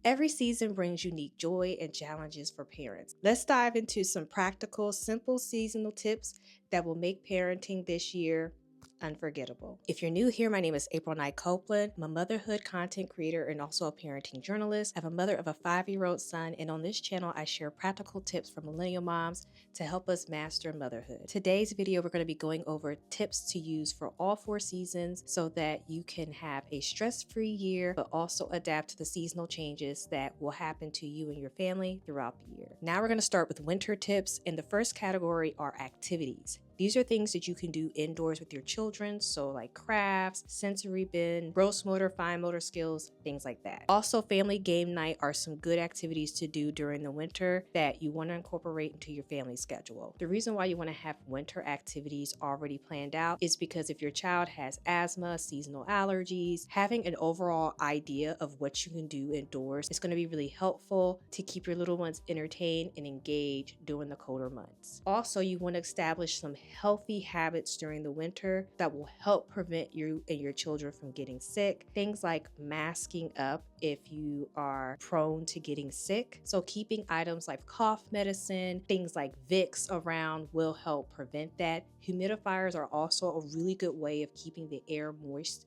Every season brings unique joy and challenges for parents. Let's dive into some practical, simple seasonal tips that will make parenting this year unforgettable. If you're new here, my name is April Knight Copeland. I'm a motherhood content creator and also a parenting journalist. I'm a mother of a 5-year-old son, and on this channel, I share practical tips for millennial moms to help us master motherhood. Today's video, we're going to be going over tips to use for all 4 seasons so that you can have a stress-free year, but also adapt to the seasonal changes that will happen to you and your family throughout the year. Now we're going to start with winter tips, and the first category are activities. These are things that you can do indoors with your children, so like crafts, sensory bin, gross motor, fine motor skills, things like that. Also, family game night are some good activities to do during the winter that you want to incorporate into your family schedule. The reason why you want to have winter activities already planned out is because if your child has asthma, seasonal allergies, having an overall idea of what you can do indoors is going to be really helpful to keep your little ones entertained and engaged during the colder months. Also, you want to establish some healthy habits during the winter that will help prevent you and your children from getting sick. Things like masking up if you are prone to getting sick. So keeping items like cough medicine, things like Vicks around will help prevent that. Humidifiers are also a really good way of keeping the air moist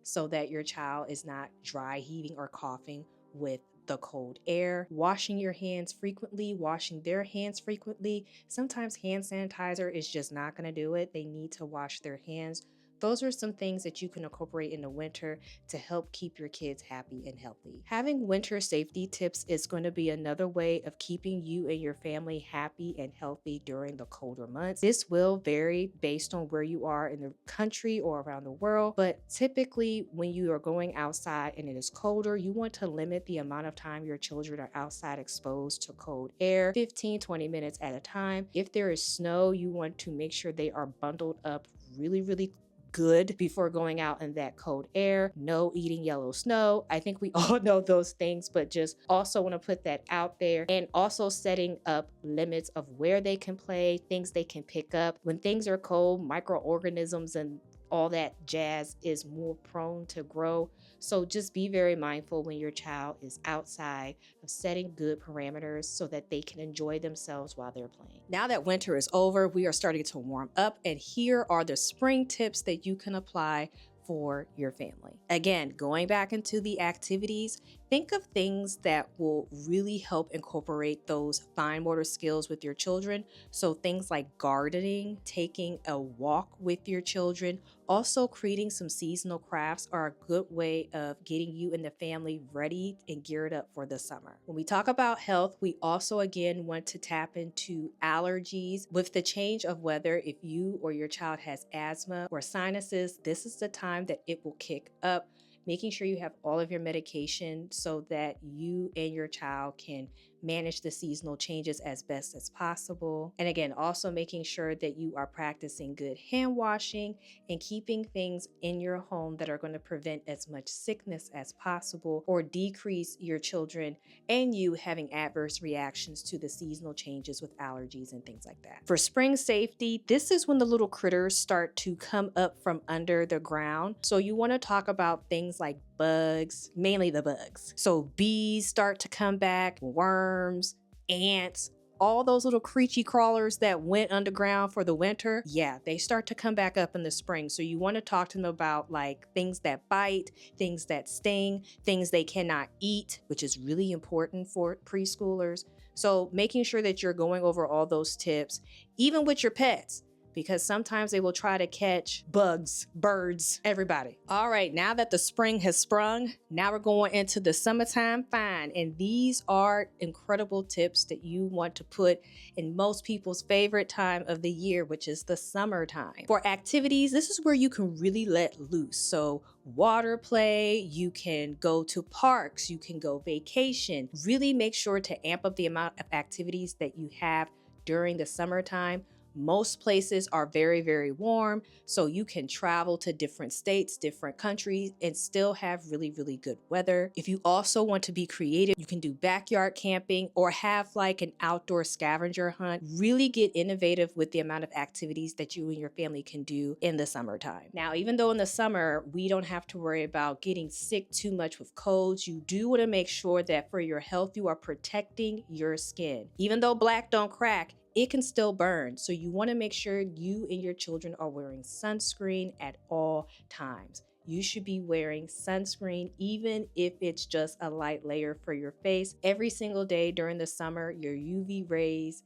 so that your child is not dry heaving or coughing with the cold air. Washing your hands frequently, washing their hands frequently. Sometimes hand sanitizer is just not going to do it. They need to wash their hands. Those are some things that you can incorporate in the winter to help keep your kids happy and healthy. Having winter safety tips is going to be another way of keeping you and your family happy and healthy during the colder months. This will vary based on where you are in the country or around the world, but typically when you are going outside and it is colder, you want to limit the amount of time your children are outside exposed to cold air, 15-20 minutes at a time. If there is snow, you want to make sure they are bundled up really good before going out in that cold air. No eating yellow snow. I think we all know those things, but just also want to put that out there, and also setting up limits of where they can play, things they can pick up. When things are cold, microorganisms and all that jazz is more prone to grow. So just be very mindful when your child is outside of setting good parameters so that they can enjoy themselves while they're playing. Now that winter is over, we are starting to warm up, and here are the spring tips that you can apply for your family. Again, going back into the activities, think of things that will really help incorporate those fine motor skills with your children. So things like gardening, taking a walk with your children, also creating some seasonal crafts are a good way of getting you and the family ready and geared up for the summer. When we talk about health, we also again want to tap into allergies. With the change of weather, if you or your child has asthma or sinuses, this is the time that it will kick up. Making sure you have all of your medication so that you and your child can manage the seasonal changes as best as possible. And again, also making sure that you are practicing good hand washing and keeping things in your home that are going to prevent as much sickness as possible or decrease your children and you having adverse reactions to the seasonal changes with allergies and things like that. For spring safety, this is when the little critters start to come up from under the ground. So you want to talk about things like bugs, mainly the bugs. So bees start to come back, worms, ants, all those little creature crawlers that went underground for the winter, yeah, they start to come back up in the spring. So you want to talk to them about like things that bite, things that sting, things they cannot eat, which is really important for preschoolers. So making sure that you're going over all those tips, even with your pets, because sometimes they will try to catch bugs, birds, everybody. All right, now that the spring has sprung, now we're going into the summertime fine. And these are incredible tips that you want to put in most people's favorite time of the year, which is the summertime. For activities, this is where you can really let loose. So water play, you can go to parks, you can go vacation. Really make sure to amp up the amount of activities that you have during the summertime. Most places are very, very warm, so you can travel to different states, different countries, and still have really, really good weather. If you also want to be creative, you can do backyard camping or have like an outdoor scavenger hunt. Really get innovative with the amount of activities that you and your family can do in the summertime. Now, even though in the summer, we don't have to worry about getting sick too much with colds, you do want to make sure that for your health, you are protecting your skin. Even though black don't crack, it can still burn. So you want to make sure you and your children are wearing sunscreen at all times. You should be wearing sunscreen even if it's just a light layer for your face. Every single day during the summer, your UV rays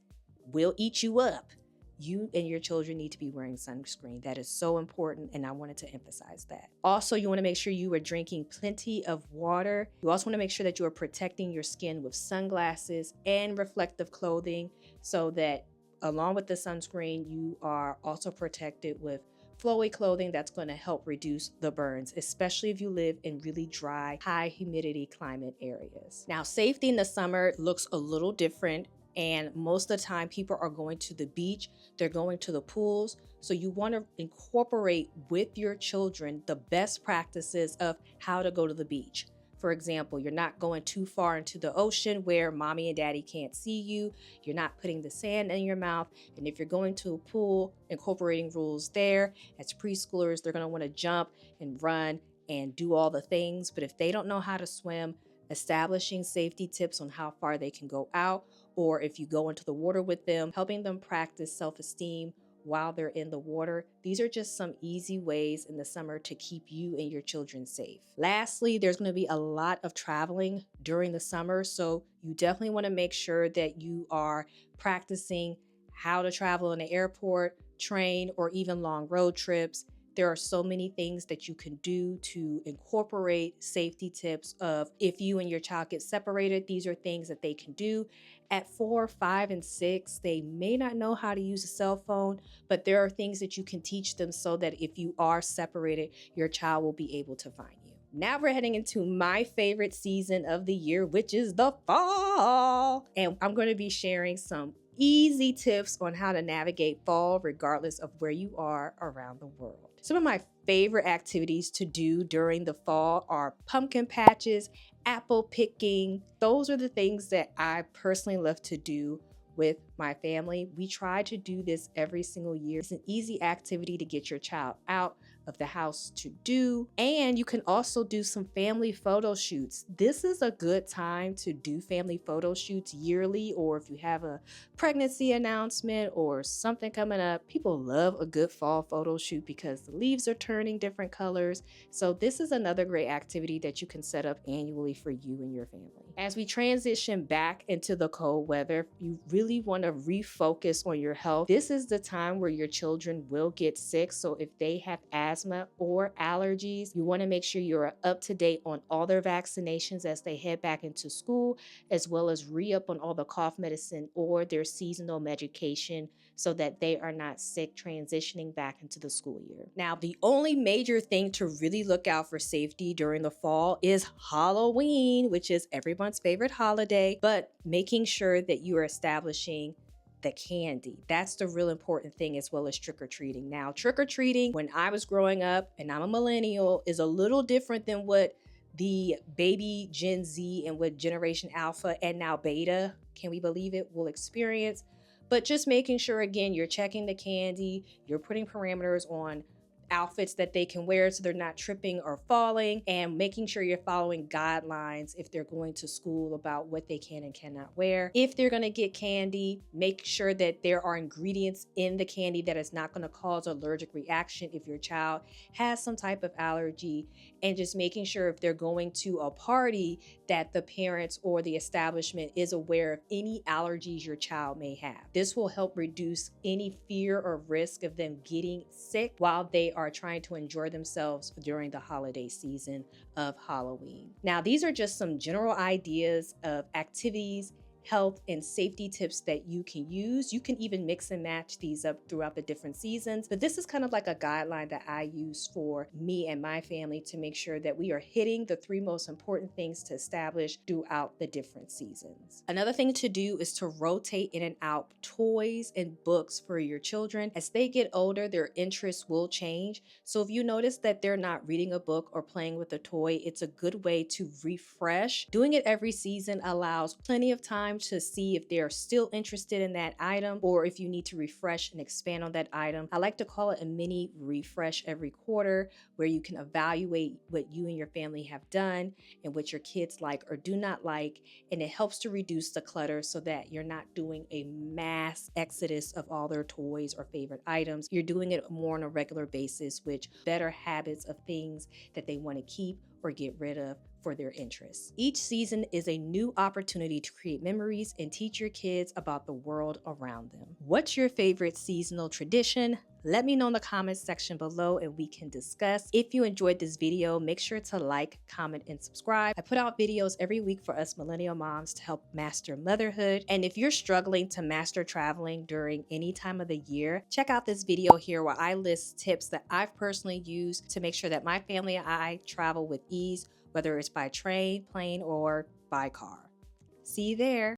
will eat you up. You and your children need to be wearing sunscreen. That is so important, and I wanted to emphasize that. Also, you want to make sure you are drinking plenty of water. You also want to make sure that you are protecting your skin with sunglasses and reflective clothing so that along with the sunscreen, you are also protected with flowy clothing that's going to help reduce the burns, especially if you live in really dry, high humidity climate areas. Now, safety in the summer looks a little different. And most of the time people are going to the beach, they're going to the pools. So you want to incorporate with your children the best practices of how to go to the beach. For example, you're not going too far into the ocean where mommy and daddy can't see you. You're not putting the sand in your mouth. And if you're going to a pool, incorporating rules there. As preschoolers, they're going to want to jump and run and do all the things. But if they don't know how to swim, establishing safety tips on how far they can go out, or if you go into the water with them, helping them practice self-esteem while they're in the water. These are just some easy ways in the summer to keep you and your children safe. Lastly, there's going to be a lot of traveling during the summer, so you definitely want to make sure that you are practicing how to travel in the airport, train, or even long road trips. There are so many things that you can do to incorporate safety tips of if you and your child get separated, these are things that they can do. At 4, 5, and 6, they may not know how to use a cell phone, but there are things that you can teach them so that if you are separated, your child will be able to find you. Now we're heading into my favorite season of the year, which is the fall. And I'm going to be sharing some easy tips on how to navigate fall regardless of where you are around the world. Some of my favorite activities to do during the fall are pumpkin patches, apple picking. Those are the things that I personally love to do with my family. We try to do this every single year. It's an easy activity to get your child out of the house to do. And you can also do some family photo shoots. This is a good time to do family photo shoots yearly, or if you have a pregnancy announcement or something coming up. People love a good fall photo shoot because the leaves are turning different colors. So this is another great activity that you can set up annually for you and your family. As we transition back into the cold weather, you really want to refocus on your health. This is the time where your children will get sick. So if they have asthma or allergies, you want to make sure you're up to date on all their vaccinations as they head back into school, as well as re-up on all the cough medicine or their seasonal medication so that they are not sick transitioning back into the school year. Now, the only major thing to really look out for safety during the fall is Halloween, which is everyone's favorite holiday, but making sure that you are establishing the candy. That's the real important thing, as well as trick-or-treating. Now, trick-or-treating when I was growing up, and I'm a millennial, is a little different than what the baby Gen Z and what Generation Alpha and now Beta, can we believe it, will experience. But just making sure, again, you're checking the candy, you're putting parameters on outfits that they can wear so they're not tripping or falling, and making sure you're following guidelines if they're going to school about what they can and cannot wear. If they're going to get candy, make sure that there are ingredients in the candy that is not going to cause an allergic reaction if your child has some type of allergy, and just making sure if they're going to a party that the parents or the establishment is aware of any allergies your child may have. This will help reduce any fear or risk of them getting sick while they are trying to enjoy themselves during the holiday season of Halloween. Now, these are just some general ideas of activities health and safety tips that you can use. You can even mix and match these up throughout the different seasons, but this is kind of like a guideline that I use for me and my family to make sure that we are hitting the 3 most important things to establish throughout the different seasons. Another thing to do is to rotate in and out toys and books for your children. As they get older, their interests will change. So if you notice that they're not reading a book or playing with a toy, it's a good way to refresh. Doing it every season allows plenty of time to see if they're still interested in that item or if you need to refresh and expand on that item. I like to call it a mini refresh every quarter, where you can evaluate what you and your family have done and what your kids like or do not like, and it helps to reduce the clutter so that you're not doing a mass exodus of all their toys or favorite items. You're doing it more on a regular basis, which better habits of things that they want to keep or get rid of for their interests. Each season is a new opportunity to create memories and teach your kids about the world around them. What's your favorite seasonal tradition? Let me know in the comments section below and we can discuss. If you enjoyed this video, make sure to like, comment, and subscribe. I put out videos every week for us millennial moms to help master motherhood. And if you're struggling to master traveling during any time of the year, check out this video here where I list tips that I've personally used to make sure that my family and I travel with ease, whether it's by train, plane, or by car. See you there.